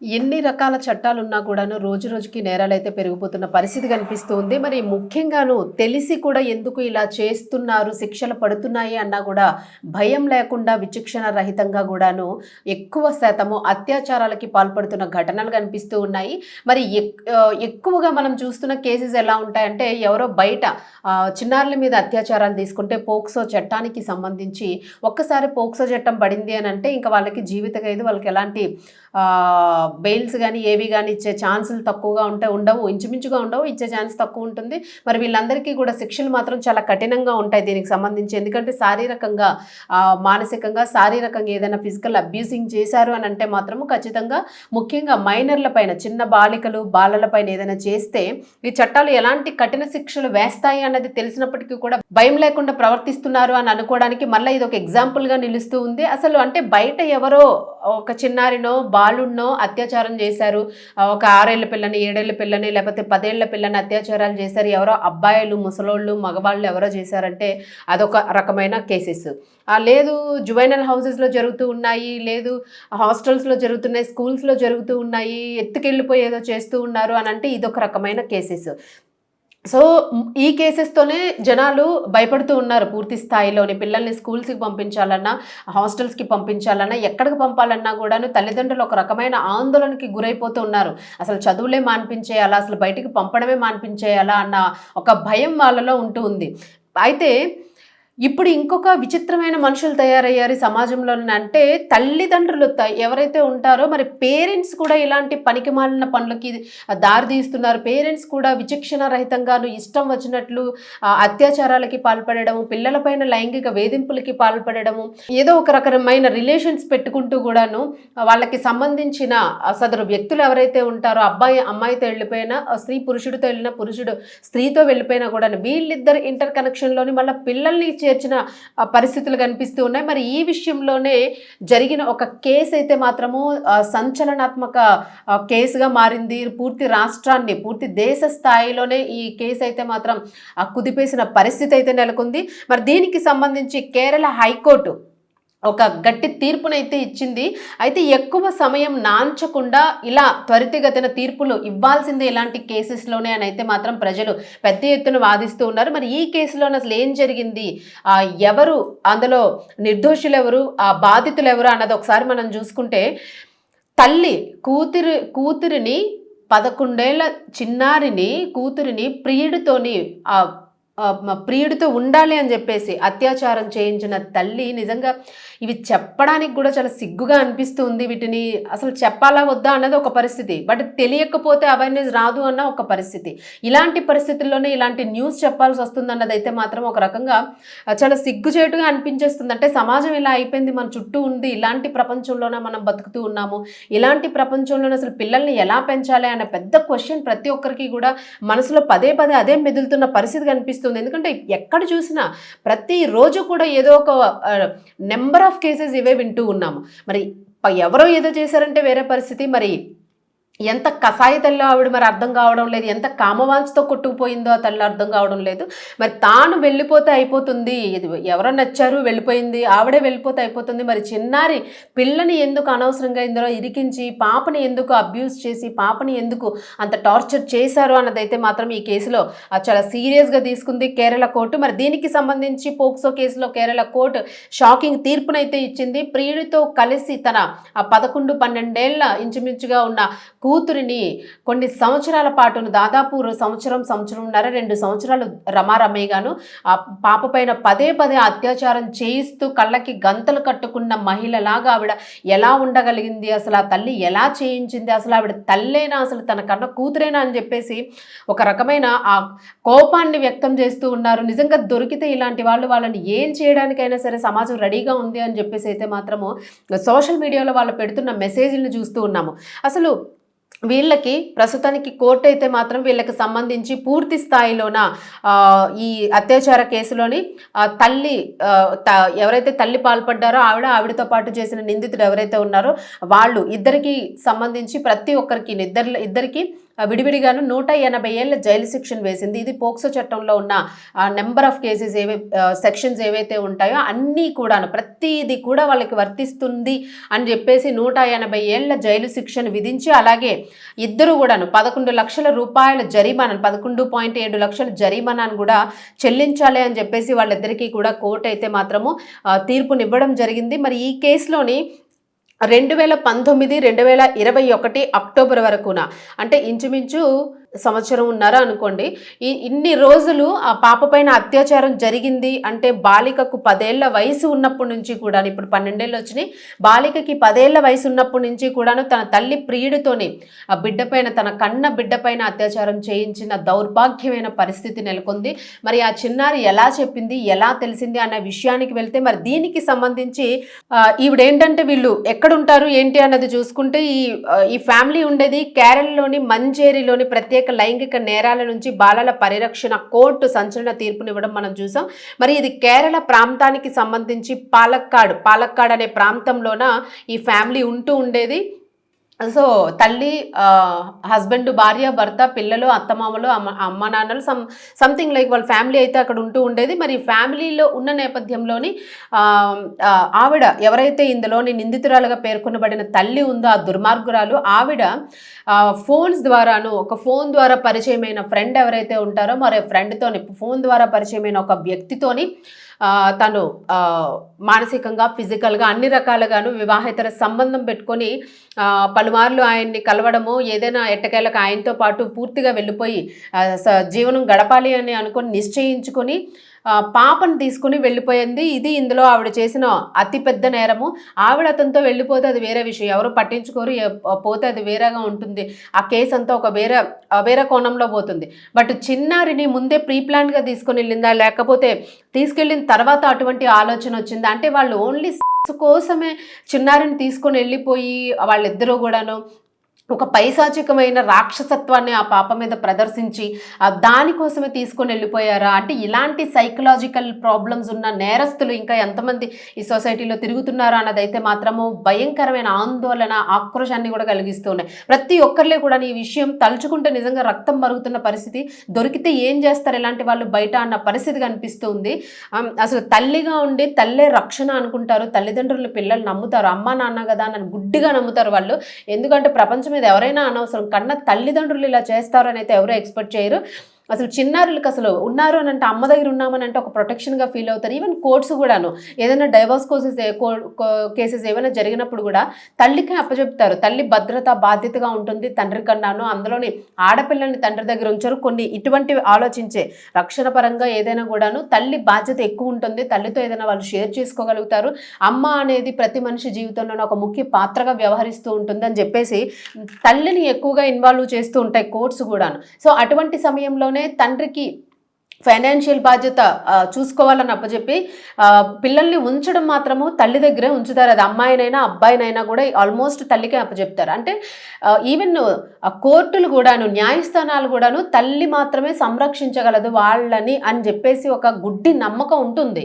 ఎన్ని రకాల చట్టాలున్నా కూడాను రోజు రోజుకి నేరాలైతే పెరిగిపోతున్న పరిస్థితి కనిపిస్తూ ఉంది. మరి ముఖ్యంగాను తెలిసి కూడా ఎందుకు ఇలా చేస్తున్నారు, శిక్షలు పడుతున్నాయి అన్నా కూడా భయం లేకుండా విచక్షణ రహితంగా కూడాను ఎక్కువ శాతము అత్యాచారాలకి పాల్పడుతున్న ఘటనలు కనిపిస్తూ ఉన్నాయి. మరి ఎక్కువగా మనం చూస్తున్న కేసెస్ ఎలా ఉంటాయంటే ఎవరో బయట చిన్నారుల మీద అత్యాచారాలు తీసుకుంటే పోక్సో చట్టానికి సంబంధించి ఒక్కసారి పోక్సో చట్టం పడింది అని అంటే ఇంకా వాళ్ళకి జీవిత ఖైదు, వాళ్ళకి ఎలాంటి బెయిల్స్ గానీ, ఏవి గానీ ఇచ్చే ఛాన్సులు తక్కువగా ఉండవు. ఇంచుమించుగా ఉండవు. ఇచ్చే ఛాన్స్ తక్కువ ఉంటుంది. మరి వీళ్ళందరికీ కూడా శిక్షలు మాత్రం చాలా కఠినంగా ఉంటాయి దీనికి సంబంధించి. ఎందుకంటే శారీరకంగా, మానసికంగా, శారీరకంగా ఏదైనా ఫిజికల్ అబ్యూసింగ్ చేశారు అని అంటే మాత్రము ఖచ్చితంగా ముఖ్యంగా మైనర్ల పైన, చిన్న బాలికలు, బాలల పైన ఏదైనా చేస్తే ఈ చట్టాలు ఎలాంటి కఠిన శిక్షలు వేస్తాయి అన్నది తెలిసినప్పటికీ కూడా భయం లేకుండా ప్రవర్తిస్తున్నారు అని అనుకోవడానికి మళ్ళీ ఇది ఒక ఎగ్జాంపుల్గా నిలుస్తూ ఉంది. అసలు అంటే బయట ఎవరో ఒక చిన్నారినో బాలున్నో అత్యాచారం చేశారు, ఒక 6 ఏళ్ల పిల్లని, 7 ఏళ్ల పిల్లని, లేకపోతే 10 ఏళ్ల పిల్లని అత్యాచారాలు చేశారు, ఎవరో అబ్బాయిలు, ముసలోళ్ళు, మగవాళ్ళు ఎవరో చేశారంటే అదొక రకమైన కేసెస్. లేదు జువైనల్ హౌసెస్లో జరుగుతూ ఉన్నాయి, లేదు హాస్టల్స్లో జరుగుతున్నాయి, స్కూల్స్లో జరుగుతూ ఉన్నాయి, ఎత్తుకెళ్ళిపోయి ఏదో చేస్తూ ఉన్నారు అని అంటే ఇదొక రకమైన కేసెస్. సో ఈ కేసెస్తోనే జనాలు భయపడుతూ ఉన్నారు పూర్తి స్థాయిలోని. పిల్లల్ని స్కూల్స్కి పంపించాలన్నా, హాస్టల్స్కి పంపించాలన్నా, ఎక్కడికి పంపాలన్నా కూడాను తల్లిదండ్రులు ఒక రకమైన ఆందోళనకి గురైపోతూ ఉన్నారు. అసలు చదువులే మాన్పించేయాలా, అసలు బయటికి పంపడమే మాన్పించేయాలా అన్న ఒక భయం వాళ్ళలో ఉంటూ ఉంది. అయితే ఇప్పుడు ఇంకొక విచిత్రమైన మనుషులు తయారయ్యారు సమాజంలో. అంటే తల్లిదండ్రులు ఎవరైతే ఉంటారో మరి పేరెంట్స్ కూడా ఇలాంటి పనికిమాలిన పనులకి దారి తీస్తున్నారు. పేరెంట్స్ కూడా విచక్షణ రహితంగాను ఇష్టం వచ్చినట్లు అత్యాచారాలకి పాల్పడము, పిల్లలపైన లైంగిక వేధింపులకి పాల్పడము, ఏదో ఒక రకమైన రిలేషన్స్ పెట్టుకుంటూ కూడాను వాళ్ళకి సంబంధించిన సదరు వ్యక్తులు ఎవరైతే ఉంటారో, అబ్బాయి అమ్మాయితో వెళ్ళిపోయినా, స్త్రీ పురుషుడితో వెళ్ళినా, పురుషుడు స్త్రీతో వెళ్ళిపోయినా కూడా వీళ్ళిద్దరు ఇంటర్ కనెక్షన్లోని మళ్ళీ పిల్లల్ని చేర్చిన పరిస్థితులు కనిపిస్తూ ఉన్నాయి. మరి ఈ విషయంలోనే జరిగిన ఒక కేసు అయితే మాత్రము సంచలనాత్మక కేసుగా మారింది. పూర్తి రాష్ట్రాన్ని, పూర్తి దేశ స్థాయిలోనే ఈ కేసు అయితే మాత్రం కుదిపేసిన పరిస్థితి అయితే నెలకొంది. మరి దీనికి సంబంధించి కేరళ హైకోర్టు ఒక గట్టి తీర్పునైతే ఇచ్చింది. అయితే ఎక్కువ సమయం నాంచకుండా ఇలా త్వరితగతిన తీర్పులు ఇవ్వాల్సిందే ఇలాంటి కేసెస్లోనే అని అయితే మాత్రం ప్రజలు పెద్ద ఎత్తున వాదిస్తూ ఉన్నారు. మరి ఈ కేసులోనే అసలు ఏం జరిగింది, ఎవరు అందులో నిర్దోషులు ఎవరు, బాధితులు ఎవరు అన్నది ఒకసారి మనం చూసుకుంటే, తల్లి కూతురిని 11 ఏళ్ల చిన్నారిని కూతురిని ప్రియుడితో ఉండాలి అని చెప్పేసి అత్యాచారం చేయించిన తల్లి. నిజంగా ఇవి చెప్పడానికి కూడా చాలా సిగ్గుగా అనిపిస్తుంది. వీటిని అసలు చెప్పాలా వద్దా అన్నది ఒక పరిస్థితి, బట్ తెలియకపోతే అవేర్నెస్ రాదు అన్న ఒక పరిస్థితి. ఇలాంటి పరిస్థితుల్లోనే ఇలాంటి న్యూస్ చెప్పాల్సి వస్తుంది అన్నది అయితే మాత్రం ఒక రకంగా చాలా సిగ్గుచేటుగా అనిపించేస్తుంది. అంటే సమాజం ఇలా అయిపోయింది, మన చుట్టూ ఉంది, ఇలాంటి ప్రపంచంలోనే మనం బతుకుతూ ఉన్నాము. ఇలాంటి ప్రపంచంలోనే అసలు పిల్లల్ని ఎలా పెంచాలి అనే పెద్ద క్వశ్చన్ ప్రతి ఒక్కరికి కూడా మనసులో పదే పదే అదే మెదులుతున్న పరిస్థితి కనిపిస్తుంది. ఎందుకంటే ఎక్కడ చూసినా ప్రతిరోజు కూడా ఏదో ఒక నెంబర్ ఆఫ్ కేసెస్ ఇవే వింటూ ఉన్నాము. మరి ఎవరో ఏదో చేశారంటే వేరే పరిస్థితి. మరి ఎంత కసాయి తల్లి ఆవిడ మరి అర్థం కావడం లేదు, ఎంత కామవాంఛతో కొట్టుకుపోయిందో ఆ తల్లి అర్థం కావడం లేదు. మరి తాను వెళ్ళిపోతే అయిపోతుంది, ఇది ఎవరో నచ్చారు వెళ్ళిపోయింది, ఆవిడే వెళ్ళిపోతే అయిపోతుంది. మరి చిన్నారి పిల్లని ఎందుకు అనవసరంగా ఇందులో ఇరికించి, పాపని ఎందుకు అబ్యూస్ చేసి, పాపని ఎందుకు అంత టార్చర్ చేశారు అన్నదైతే మాత్రం ఈ కేసులో చాలా సీరియస్గా తీసుకుంది కేరళ కోర్టు. మరి దీనికి సంబంధించి పోక్సో కేసులో కేరళ కోర్టు షాకింగ్ తీర్పునైతే ఇచ్చింది. ప్రియుడితో కలిసి తన 11-12 ఏళ్ల ఇంచుమించుగా ఉన్న కూతురిని కొన్ని సంవత్సరాల పాటును, దాదాపు సంవత్సరంన్నర 2 సంవత్సరాలు రమారమేగాను ఆ పాప పైన పదే పదే అత్యాచారం చేయిస్తూ కళ్ళకి గంతలు కట్టుకున్న మహిళలాగా ఆవిడ ఎలా ఉండగలిగింది, అసలు ఆ తల్లి ఎలా చేయించింది, అసలు ఆవిడ తల్లేనా, అసలు తన కన్న కూతురేనా అని చెప్పేసి ఒక రకమైన ఆ కోపాన్ని వ్యక్తం చేస్తూ ఉన్నారు. నిజంగా దొరికితే ఇలాంటి వాళ్ళని ఏం చేయడానికైనా సరే సమాజం రెడీగా ఉంది అని చెప్పేసి అయితే మాత్రము సోషల్ మీడియాలో వాళ్ళు పెడుతున్న మెసేజ్లను చూస్తూ ఉన్నాము. అసలు వీళ్ళకి ప్రస్తుతానికి కోర్టు అయితే మాత్రం వీళ్ళకి సంబంధించి పూర్తి స్థాయిలోన ఈ అత్యాచార కేసులోని తల్లి ఎవరైతే తల్లి పాల్పడ్డారో ఆవిడతో పాటు చేసిన నిందితుడు ఎవరైతే ఉన్నారో వాళ్ళు ఇద్దరికి సంబంధించి ప్రతి ఒక్కరికి ఇద్దరికి విడివిడిగాను 180 ఏళ్ల జైలు శిక్షను వేసింది. ఇది పోక్సో చట్టంలో ఉన్న నెంబర్ ఆఫ్ కేసెస్ సెక్షన్స్ ఏవైతే ఉంటాయో అన్నీ కూడాను ప్రతిది కూడా వాళ్ళకి వర్తిస్తుంది అని చెప్పేసి 180 ఏళ్ల జైలు శిక్షను విధించి, అలాగే ఇద్దరు కూడాను 11 లక్షల రూపాయల జరిమానాను 11.7 లక్షల జరిమానాను కూడా చెల్లించాలి అని చెప్పేసి వాళ్ళిద్దరికీ కూడా కోర్టు అయితే మాత్రము తీర్పునివ్వడం జరిగింది. మరి ఈ కేసులోని 2019, 2021 అక్టోబర్ వరకున, అంటే ఇంచుమించు సంవత్సరం ఉన్నారా అనుకోండి, ఇన్ని రోజులు ఆ పాప పైన అత్యాచారం జరిగింది అంటే బాలికకు 10 ఏళ్ల వయసు ఉన్నప్పటి నుంచి కూడా, ఇప్పుడు 12 ఏళ్ళు వచ్చినాయి, బాలికకి 10 ఏళ్ల వయసు ఉన్నప్పటి నుంచి కూడాను తన తల్లి ప్రియుడితోని ఆ బిడ్డపైన, తన కన్న బిడ్డపైన అత్యాచారం చేయించిన దౌర్భాగ్యమైన పరిస్థితి నెలకొంది. మరి ఆ చిన్నారి ఎలా చెప్పింది, ఎలా తెలిసింది అన్న విషయానికి వెళ్తే, మరి దీనికి సంబంధించి ఈవిడేంటంటే వీళ్ళు ఎక్కడుంటారు ఏంటి అన్నది చూసుకుంటే, ఈ ఫ్యామిలీ ఉండేది కేరళలోని మంజేరిలోని ప్రత్యేక లైంగిక నేరాల నుంచి బాలల పరిరక్షణ కోర్టు సంచలన తీర్పునివ్వడం మనం చూసాం. మరి ఇది కేరళ ప్రాంతానికి సంబంధించి పాలక్కాడ్ అనే ప్రాంతంలోన ఈ ఫ్యామిలీ ఉంటూ ఉండేది. సో తల్లి, హస్బెండ్, భార్య, భర్త, పిల్లలు, అత్తమామలు, అమ్మ నాన్నలు, సంథింగ్ లైక్ వాళ్ళ ఫ్యామిలీ అయితే అక్కడ ఉంటూ ఉండేది. మరి ఫ్యామిలీలో ఉన్న నేపథ్యంలోని ఆవిడ ఎవరైతే ఇందులోని నిందితురాలుగా పేర్కొనబడిన తల్లి ఉందో ఆ దుర్మార్గురాలు, ఆవిడ ఫోన్స్ ద్వారాను, ఒక ఫోన్ ద్వారా పరిచయమైన ఫ్రెండ్ ఎవరైతే ఉంటారో మరి ఫ్రెండ్తోని, ఫోన్ ద్వారా పరిచయమైన ఒక వ్యక్తితోని తను మానసికంగా, ఫిజికల్గా అన్ని రకాలుగాను వివాహేతర సంబంధం పెట్టుకొని పలుమార్లు ఆయన్ని కలవడము, ఏదైనా ఎట్టకేలకు ఆయనతో పాటు పూర్తిగా వెళ్ళిపోయి జీవనం గడపాలి అని అనుకొని నిశ్చయించుకొని పాపను తీసుకుని వెళ్ళిపోయింది. ఇది ఇందులో ఆవిడ చేసిన అతిపెద్ద నేరము. ఆవిడ అతనితో వెళ్ళిపోతే అది వేరే విషయం, ఎవరు పట్టించుకోరు, పోతే అది వేరేగా ఉంటుంది. ఆ కేసు అంతా ఒక వేరే కోణంలో పోతుంది. బట్ చిన్నారిని ముందే ప్రీ ప్లాన్గా తీసుకుని వెళ్ళిందా, లేకపోతే తీసుకెళ్ళిన తర్వాత అటువంటి ఆలోచన వచ్చిందా అంటే, వాళ్ళు ఓన్లీ కోసమే చిన్నారిని తీసుకొని వెళ్ళిపోయి వాళ్ళిద్దరూ కూడాను ఒక పైశాచికమైన రాక్షసత్వాన్ని ఆ పాప మీద ప్రదర్శించి దానికోసమే తీసుకొని వెళ్ళిపోయారా అంటే, ఇలాంటి సైకలాజికల్ ప్రాబ్లమ్స్ ఉన్న నేరస్తులు ఇంకా ఎంతమంది ఈ సొసైటీలో తిరుగుతున్నారా అన్నదైతే మాత్రము భయంకరమైన ఆందోళన, ఆక్రోశాన్ని కూడా కలిగిస్తున్నాయి. ప్రతి ఒక్కరిలో కూడా ఈ విషయం తలుచుకుంటే నిజంగా రక్తం మరుగుతున్న పరిస్థితి. దొరికితే ఏం చేస్తారు ఇలాంటి వాళ్ళు బయట అన్న పరిస్థితి కనిపిస్తుంది. అసలు తల్లిగా ఉండి తల్లే రక్షణ అనుకుంటారు, తల్లిదండ్రులు పిల్లలు నమ్ముతారు, అమ్మ నాన్న కదా అని గుడ్డిగా నమ్ముతారు వాళ్ళు. ఎందుకంటే ప్రపంచం మీద ఎవరైనా అనవసరం, కన్నా తల్లిదండ్రులు ఇలా చేస్తారని అయితే ఎవరు ఎక్స్పెక్ట్ చేయరు. అసలు చిన్నారులకు అసలు ఉన్నారు అని అంటే, అమ్మ దగ్గర ఉన్నామని అంటే ఒక ప్రొటెక్షన్గా ఫీల్ అవుతారు. ఈవెన్ కోర్ట్స్ కూడాను ఏదైనా డైవర్స్ కేసెస్ ఏమైనా జరిగినప్పుడు కూడా తల్లికి అప్పచెప్తారు. తల్లి భద్రత బాధ్యతగా ఉంటుంది తండ్రి కన్నాను. అందులోని ఆడపిల్లల్ని తండ్రి దగ్గర ఉంచారు. కొన్ని ఇటువంటివి ఆలోచించే రక్షణ పరంగా ఏదైనా కూడాను తల్లి బాధ్యత ఎక్కువ ఉంటుంది. తల్లితో ఏదైనా వాళ్ళు షేర్ చేసుకోగలుగుతారు. అమ్మ అనేది ప్రతి మనిషి జీవితంలోనే ఒక ముఖ్య పాత్రగా వ్యవహరిస్తూ ఉంటుంది అని చెప్పేసి తల్లిని ఎక్కువగా ఇన్వాల్వ్ చేస్తూ ఉంటాయి కోర్ట్స్ కూడాను. సో అటువంటి సమయంలోనే తండ్రికి ఫైనాన్షియల్ బాధ్యత చూసుకోవాలని అప్పచెప్పి పిల్లల్ని ఉంచడం మాత్రము తల్లి దగ్గరే ఉంచుతారు. అది అమ్మాయినైనా అబ్బాయినైనా కూడా ఆల్మోస్ట్ తల్లికే అప్పచెప్తారు. అంటే ఈవెన్ కోర్టులు కూడాను, న్యాయస్థానాలు కూడాను తల్లి మాత్రమే సంరక్షించగలదు వాళ్ళని అని చెప్పేసి ఒక గుడ్డి నమ్మకం ఉంటుంది.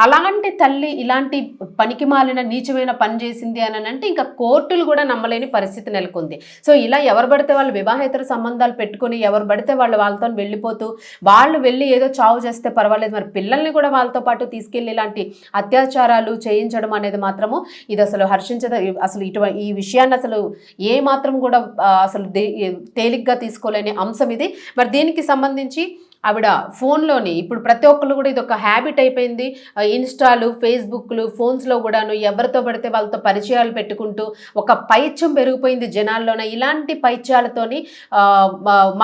అలాంటి తల్లి ఇలాంటి పనికి మాలిన నీచమైన పని చేసింది అని అంటే ఇంకా కోర్టులు కూడా నమ్మలేని పరిస్థితి నెలకొంది. సో ఇలా ఎవరు పడితే వాళ్ళు వివాహేతర సంబంధాలు పెట్టుకొని ఎవరు పడితే వాళ్ళతో వెళ్ళిపోతూ వాళ్ళు ఏదో చావు చేస్తే పర్వాలేదు, మరి పిల్లల్ని కూడా వాళ్ళతో పాటు తీసుకెళ్ళి ఇలాంటి అత్యాచారాలు చేయించడం అనేది మాత్రము ఇది అసలు హర్షించద. అసలు ఈ విషయాన్ని అసలు ఏ మాత్రం కూడా అసలు తేలిగ్గా తీసుకోలేని అంశం ఇది. మరి దీనికి సంబంధించి ఆవిడ ఫోన్లోని ఇప్పుడు ప్రతి ఒక్కళ్ళు కూడా ఇది ఒక హ్యాబిట్ అయిపోయింది. ఇన్స్టాలు, ఫేస్బుక్లు, ఫోన్స్లో కూడాను ఎవరితో పడితే వాళ్ళతో పరిచయాలు పెట్టుకుంటూ ఒక పైత్యం పెరిగిపోయింది జనాల్లోనే. ఇలాంటి పైత్యాలతోని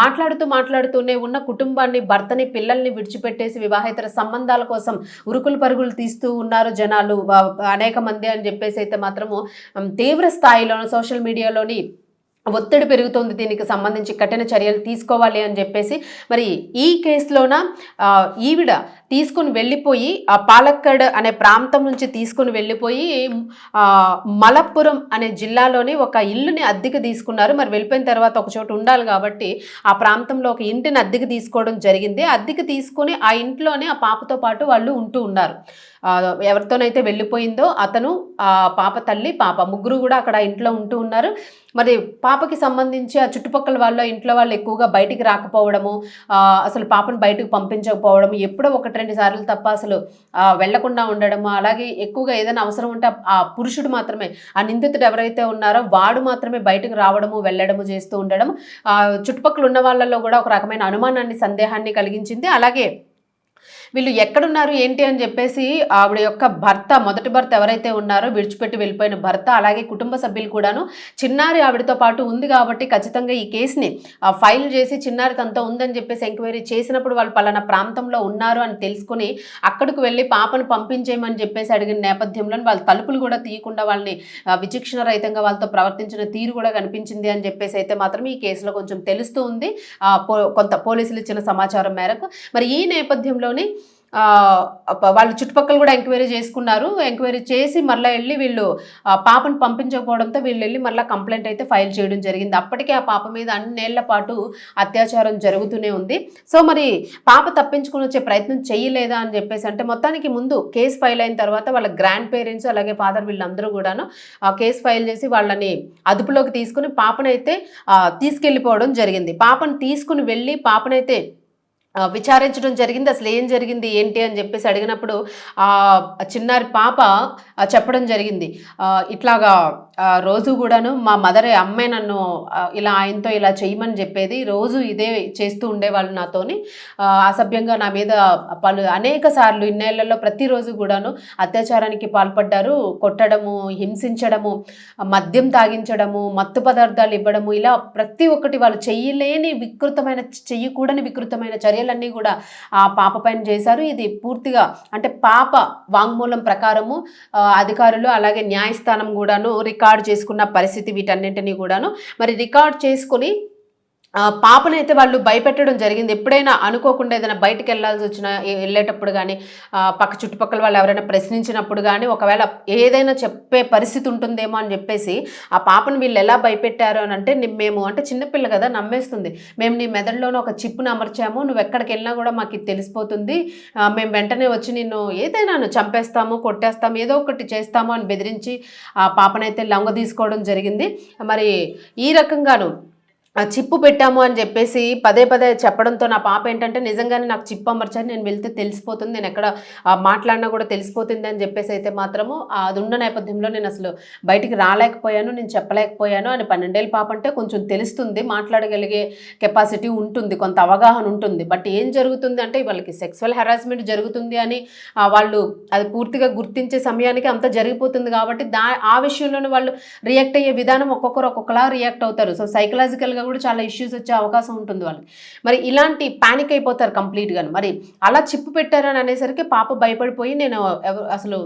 మాట్లాడుతూనే ఉన్న కుటుంబాన్ని, భర్తని, పిల్లల్ని విడిచిపెట్టేసి వివాహేతర సంబంధాల కోసం ఉరుకులు పరుగులు తీస్తూ ఉన్నారు జనాలు అనేక మంది అని చెప్పేసి అయితే మాత్రము తీవ్ర స్థాయిలోను సోషల్ మీడియాలోని ఒత్తిడి పెరుగుతోంది. దీనికి సంబంధించి కఠిన చర్యలు తీసుకోవాలి అని చెప్పేసి మరి ఈ కేసులోన ఈవిడ తీసుకుని వెళ్ళిపోయి ఆ పాలక్కడ్ అనే ప్రాంతం నుంచి తీసుకుని వెళ్ళిపోయి మలప్పురం అనే జిల్లాలోని ఒక ఇల్లుని అద్దెకి తీసుకున్నారు. మరి వెళ్ళిపోయిన తర్వాత ఒక చోట ఉండాలి కాబట్టి ఆ ప్రాంతంలో ఒక ఇంటిని అద్దెకి తీసుకోవడం జరిగింది. అద్దెకి తీసుకొని ఆ ఇంట్లోనే ఆ పాపతో పాటు వాళ్ళు ఉంటూ ఉన్నారు. ఎవరితోనైతే వెళ్ళిపోయిందో అతను, పాప తల్లి, పాప ముగ్గురు కూడా అక్కడ ఇంట్లో ఉంటూ ఉన్నారు. మరి పాపకి సంబంధించి ఆ చుట్టుపక్కల వాళ్ళ ఇంట్లో వాళ్ళు ఎక్కువగా బయటికి రాకపోవడము, అసలు పాపను బయటకు పంపించకపోవడం, ఎప్పుడో 1-2 సార్లు తప్ప అసలు వెళ్లకుండా ఉండడము, అలాగే ఎక్కువగా ఏదైనా అవసరం ఉంటే ఆ పురుషుడు మాత్రమే, ఆ నిందితుడు ఎవరైతే ఉన్నారో వాడు మాత్రమే బయటకు రావడము వెళ్ళడము చేస్తూ ఉండడం చుట్టుపక్కల ఉన్న వాళ్ళలో కూడా ఒక రకమైన అనుమానాన్ని, సందేహాన్ని కలిగించింది. అలాగే వీళ్ళు ఎక్కడున్నారు ఏంటి అని చెప్పేసి ఆవిడ యొక్క భర్త, మొదటి భర్త ఎవరైతే ఉన్నారో విడిచిపెట్టి వెళ్ళిపోయిన భర్త, అలాగే కుటుంబ సభ్యులు కూడాను చిన్నారి ఆవిడతో పాటు ఉంది కాబట్టి ఖచ్చితంగా ఈ కేసుని ఫైల్ చేసి చిన్నారి తనతో ఉందని చెప్పేసి ఎంక్వైరీ చేసినప్పుడు వాళ్ళు పలానా ప్రాంతంలో ఉన్నారు అని తెలుసుకుని అక్కడికి వెళ్ళి పాపను పంపించేయమని చెప్పేసి అడిగిన నేపథ్యంలో వాళ్ళ తలుపులు కూడా తీయకుండా వాళ్ళని విచక్షణ రహితంగా వాళ్ళతో ప్రవర్తించిన తీరు కూడా కనిపించింది అని చెప్పేసి అయితే మాత్రం ఈ కేసులో కొంచెం తెలుస్తూ ఉంది కొంత పోలీసులు ఇచ్చిన సమాచారం మేరకు. మరి ఈ నేపథ్యంలోని వాళ్ళు చుట్టుపక్కల కూడా ఎంక్వైరీ చేసుకున్నారు. ఎంక్వైరీ చేసి మళ్ళీ వెళ్ళి వీళ్ళు పాపను పంపించకపోవడంతో వీళ్ళు వెళ్ళి మళ్ళీ కంప్లైంట్ అయితే ఫైల్ చేయడం జరిగింది. అప్పటికే ఆ పాప మీద అన్నేళ్ల పాటు అత్యాచారం జరుగుతూనే ఉంది. సో మరి పాప తప్పించుకుని వచ్చే ప్రయత్నం చేయలేదా అని చెప్పేసి అంటే మొత్తానికి ముందు కేసు ఫైల్ అయిన తర్వాత వాళ్ళ గ్రాండ్ పేరెంట్స్ అలాగే ఫాదర్ వీళ్ళందరూ కూడాను కేసు ఫైల్ చేసి వాళ్ళని అదుపులోకి తీసుకుని పాపనైతే తీసుకెళ్ళిపోవడం జరిగింది. పాపను తీసుకుని వెళ్ళి పాపనైతే విచారించడం జరిగింది. అసలు ఏం జరిగింది ఏంటి అని చెప్పేసి అడిగినప్పుడు చిన్నారి పాప చెప్పడం జరిగింది. ఇట్లాగా రోజు కూడాను మా మదర్, అమ్మే నన్ను ఇలా ఆయనతో ఇలా చేయమని చెప్పేది, రోజు ఇదే చేస్తూ ఉండేవాళ్ళు నాతోని, అసభ్యంగా నా మీద అనేక సార్లు ఇన్నేళ్లలో ప్రతిరోజు కూడాను అత్యాచారానికి పాల్పడ్డారు. కొట్టడము, హింసించడము, మద్యం తాగించడము, మత్తు పదార్థాలు ఇవ్వడము, ఇలా ప్రతి ఒక్కటి వాళ్ళు చెయ్యకూడని వికృతమైన చర్యలన్నీ కూడా ఆ పాప పైన చేశారు. ఇది పూర్తిగా అంటే పాప వాంగ్మూలం ప్రకారము అధికారులు అలాగే న్యాయస్థానం కూడాను రికార్డు చేసుకున్న పరిస్థితి వీటన్నింటినీ కూడాను. మరి రికార్డ్ చేసుకుని పాపనైతే వాళ్ళు భయపెట్టడం జరిగింది. ఎప్పుడైనా అనుకోకుండా ఏదైనా బయటకు వెళ్ళాల్సి వచ్చినా, వెళ్ళేటప్పుడు కానీ చుట్టుపక్కల వాళ్ళు ఎవరైనా ప్రశ్నించినప్పుడు కానీ ఒకవేళ ఏదైనా చెప్పే పరిస్థితి ఉంటుందేమో అని చెప్పేసి ఆ పాపను వీళ్ళు ఎలా భయపెట్టారు అని అంటే, మేము అంటే చిన్నపిల్ల కదా నమ్మేస్తుంది, మేము నీ మెదడులోనే ఒక చిప్పును అమర్చాము, నువ్వు ఎక్కడికి వెళ్ళినా కూడా మాకు ఇది తెలిసిపోతుంది, మేము వెంటనే వచ్చి నిన్ను ఏదైనా చంపేస్తాము, కొట్టేస్తాము, ఏదో ఒకటి చేస్తాము అని బెదిరించి ఆ పాపనైతే లొంగ తీసుకోవడం జరిగింది. మరి ఈ రకంగాను చిప్పు పెట్టాము అని చెప్పేసి పదే పదే చెప్పడంతో నా పాప ఏంటంటే నిజంగానే నాకు చిప్పు అమర్చాను, నేను వెళ్తే తెలిసిపోతుంది, నేను ఎక్కడ మాట్లాడినా కూడా తెలిసిపోతుంది అని చెప్పేసి అయితే మాత్రము అది ఉన్న నేపథ్యంలో నేను అసలు బయటికి రాలేకపోయాను, నేను చెప్పలేకపోయాను అని. 12 ఏళ్ళ పాప అంటే కొంచెం తెలుస్తుంది, మాట్లాడగలిగే కెపాసిటీ ఉంటుంది, కొంత అవగాహన ఉంటుంది. బట్ ఏం జరుగుతుంది అంటే వాళ్ళకి సెక్సువల్ హెరాస్మెంట్ జరుగుతుంది అని వాళ్ళు అది పూర్తిగా గుర్తించే సమయానికి అంత జరిగిపోతుంది కాబట్టి ఆ విషయంలోనే వాళ్ళు రియాక్ట్ అయ్యే విధానం ఒక్కొక్కరు ఒక్కొక్కలా రియాక్ట్ అవుతారు. సో సైకలాజికల్గా కూడా చాలా ఇష్యూస్ వచ్చే అవకాశం ఉంటుంది వాళ్ళకి. మరి ఇలాంటి పానిక్ అయిపోతారు కంప్లీట్గా. మరి అలా చిప్పు పెట్టారని అనేసరికి పాప భయపడిపోయి నేను అసలు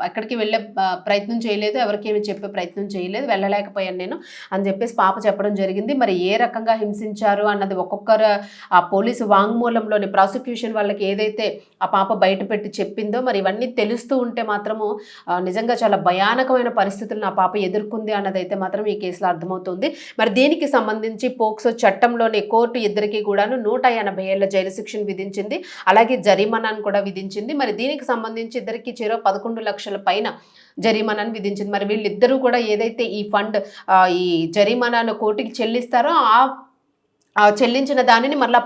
ఎక్కడికి వెళ్ళే ప్రయత్నం చేయలేదు, ఎవరికి ఏమి చెప్పే ప్రయత్నం చేయలేదు, వెళ్ళలేకపోయాను నేను అని చెప్పేసి పాప చెప్పడం జరిగింది. మరి ఏ రకంగా హింసించారు అన్నది ఒక్కొక్కరు ఆ పోలీసు వాంగ్మూలంలోని ప్రాసిక్యూషన్ వాళ్ళకి ఏదైతే ఆ పాప బయట పెట్టి చెప్పిందో మరి ఇవన్నీ తెలుస్తూ ఉంటే మాత్రము నిజంగా చాలా భయానకమైన పరిస్థితులను ఆ పాప ఎదుర్కొంది అన్నది అయితే మాత్రం ఈ కేసులో అర్థమవుతుంది. మరి దీనికి సంబంధించి పోక్సో చట్టంలోని కోర్టు ఇద్దరికి కూడాను 180 ఏళ్ల జైలు శిక్షను విధించింది, అలాగే జరిమానాను కూడా విధించింది. మరి దీనికి సంబంధించి ఇద్దరికి చెరో 11 లక్షల పైన జరిమానాను విధించింది. మరి వీళ్ళిద్దరూ కూడా ఏదైతే ఈ ఫండ్ ఈ జరిమానాను కోర్టుకి చెల్లిస్తారో చెల్లించిన దానిని మళ్ళీ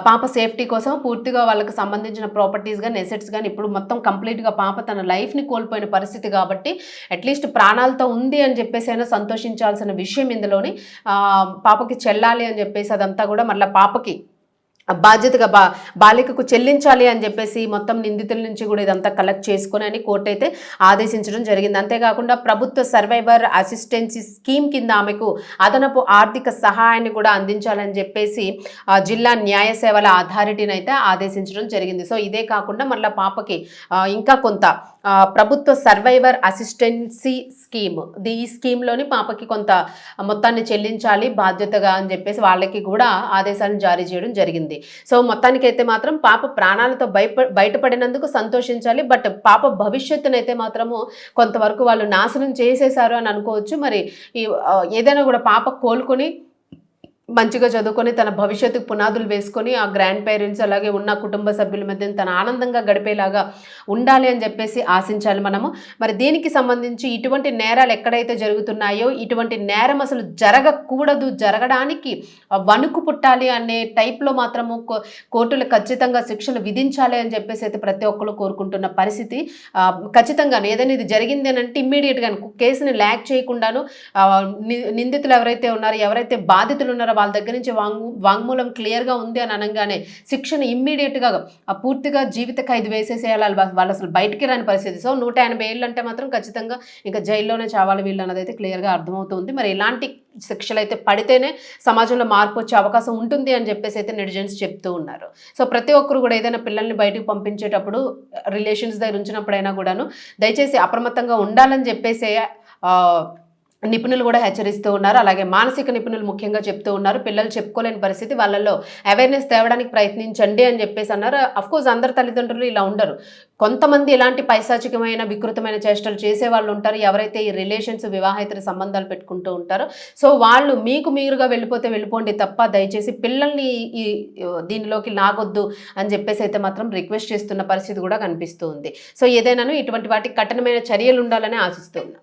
పాప సేఫ్టీ కోసం పూర్తిగా వాళ్ళకి సంబంధించిన ప్రాపర్టీస్ కానీ ఎసెట్స్ కానీ ఇప్పుడు మొత్తం కంప్లీట్గా పాప తన లైఫ్ని కోల్పోయిన పరిస్థితి కాబట్టి అట్లీస్ట్ ప్రాణాలతో ఉంది అని చెప్పేసి అయినా సంతోషించాల్సిన విషయం ఇందులోని పాపకి చెల్లాలి అని చెప్పేసి అదంతా కూడా మళ్ళీ పాపకి బాధ్యతగా బాలికకు చెల్లించాలి అని చెప్పేసి మొత్తం నిందితుల నుంచి కూడా ఇదంతా కలెక్ట్ చేసుకుని అని కోర్టు అయితే ఆదేశించడం జరిగింది. అంతేకాకుండా ప్రభుత్వ సర్వైవర్ అసిస్టెన్సీ స్కీమ్ కింద ఆమెకు అదనపు ఆర్థిక సహాయాన్ని కూడా అందించాలని చెప్పేసి జిల్లా న్యాయ సేవల అథారిటీని అయితే ఆదేశించడం జరిగింది. సో ఇదే కాకుండా మళ్ళీ పాపకి ఇంకా కొంత ప్రభుత్వ సర్వైవర్ అసిస్టెన్సీ స్కీమ్, ఈ స్కీమ్లోని పాపకి కొంత మొత్తాన్ని చెల్లించాలి బాధ్యతగా అని చెప్పేసి వాళ్ళకి కూడా ఆదేశాలను జారీ చేయడం జరిగింది. సో మొత్తానికైతే మాత్రం పాప ప్రాణాలతో బయటపడినందుకు సంతోషించాలి. బట్ పాప భవిష్యత్తునైతే మాత్రము కొంతవరకు వాళ్ళు నాశనం చేసేశారు అని అనుకోవచ్చు. మరి ఏదైనా కూడా పాప కోలుకొని మంచిగా చదువుకొని తన భవిష్యత్తుకు పునాదులు వేసుకొని ఆ గ్రాండ్ పేరెంట్స్ అలాగే ఉన్న కుటుంబ సభ్యుల మధ్య తన ఆనందంగా గడిపేలాగా ఉండాలి అని చెప్పేసి ఆశించాలి మనము. మరి దీనికి సంబంధించి ఇటువంటి నేరాలు ఎక్కడైతే జరుగుతున్నాయో ఇటువంటి నేరం అసలు జరగకూడదు, జరగడానికి వణుకు పుట్టాలి అనే టైప్లో మాత్రము కోర్టులు ఖచ్చితంగా శిక్షలు విధించాలి అని చెప్పేసి అయితే ప్రతి ఒక్కరు కోరుకుంటున్న పరిస్థితి. ఖచ్చితంగా ఏదైనా ఇది జరిగింది అని అంటే ఇమ్మీడియట్గా కేసుని ల్యాగ్ చేయకుండాను నిందితులు ఎవరైతే ఉన్నారో ఎవరైతే బాధితులు ఉన్నారో వాళ్ళ దగ్గర నుంచి వాంగ్మూలం క్లియర్గా ఉంది అని అనగానే శిక్షను ఇమ్మీడియట్గా పూర్తిగా జీవిత ఖైదు వేసేసేయాలి. వాళ్ళు అసలు బయటికి రాని పరిస్థితి. సో 180 ఏళ్ళు అంటే మాత్రం ఖచ్చితంగా ఇంకా జైల్లోనే చావాలి వీళ్ళు అన్నది అయితే క్లియర్గా అర్థమవుతుంది. మరి ఇలాంటి శిక్షలు అయితే పడితేనే సమాజంలో మార్పు వచ్చే అవకాశం ఉంటుంది అని చెప్పేసి అయితే నెటిజన్స్ చెప్తూ ఉన్నారు. సో ప్రతి ఒక్కరు కూడా ఏదైనా పిల్లల్ని బయటకు పంపించేటప్పుడు రిలేషన్స్ దగ్గర ఉంచినప్పుడైనా కూడాను దయచేసి అప్రమత్తంగా ఉండాలని చెప్పేసి నిపుణులు కూడా హెచ్చరిస్తూ ఉన్నారు. అలాగే మానసిక నిపుణులు ముఖ్యంగా చెప్తూ ఉన్నారు. పిల్లలు చెప్పుకోలేని పరిస్థితి, వాళ్ళల్లో అవేర్నెస్ తేవడానికి ప్రయత్నించండి అని చెప్పేసి అన్నారు. అఫ్కోర్స్ అందరు తల్లిదండ్రులు ఇలా ఉండరు. కొంతమంది ఇలాంటి పైశాచికమైన వికృతమైన చేష్టలు చేసే వాళ్ళు ఉంటారు. ఎవరైతే ఈ రిలేషన్స్ వివాహేతర సంబంధాలు పెట్టుకుంటూ ఉంటారో సో వాళ్ళు మీకు మీరుగా వెళ్ళిపోతే వెళ్ళిపోండి తప్ప దయచేసి పిల్లల్ని ఈ దీనిలోకి లాగొద్దు అని చెప్పేసి అయితే మాత్రం రిక్వెస్ట్ చేస్తున్న పరిస్థితి కూడా కనిపిస్తూ ఉంది. సో ఏదైనాను ఇటువంటి వాటికి కఠినమైన చర్యలు ఉండాలని ఆశిస్తున్నాను.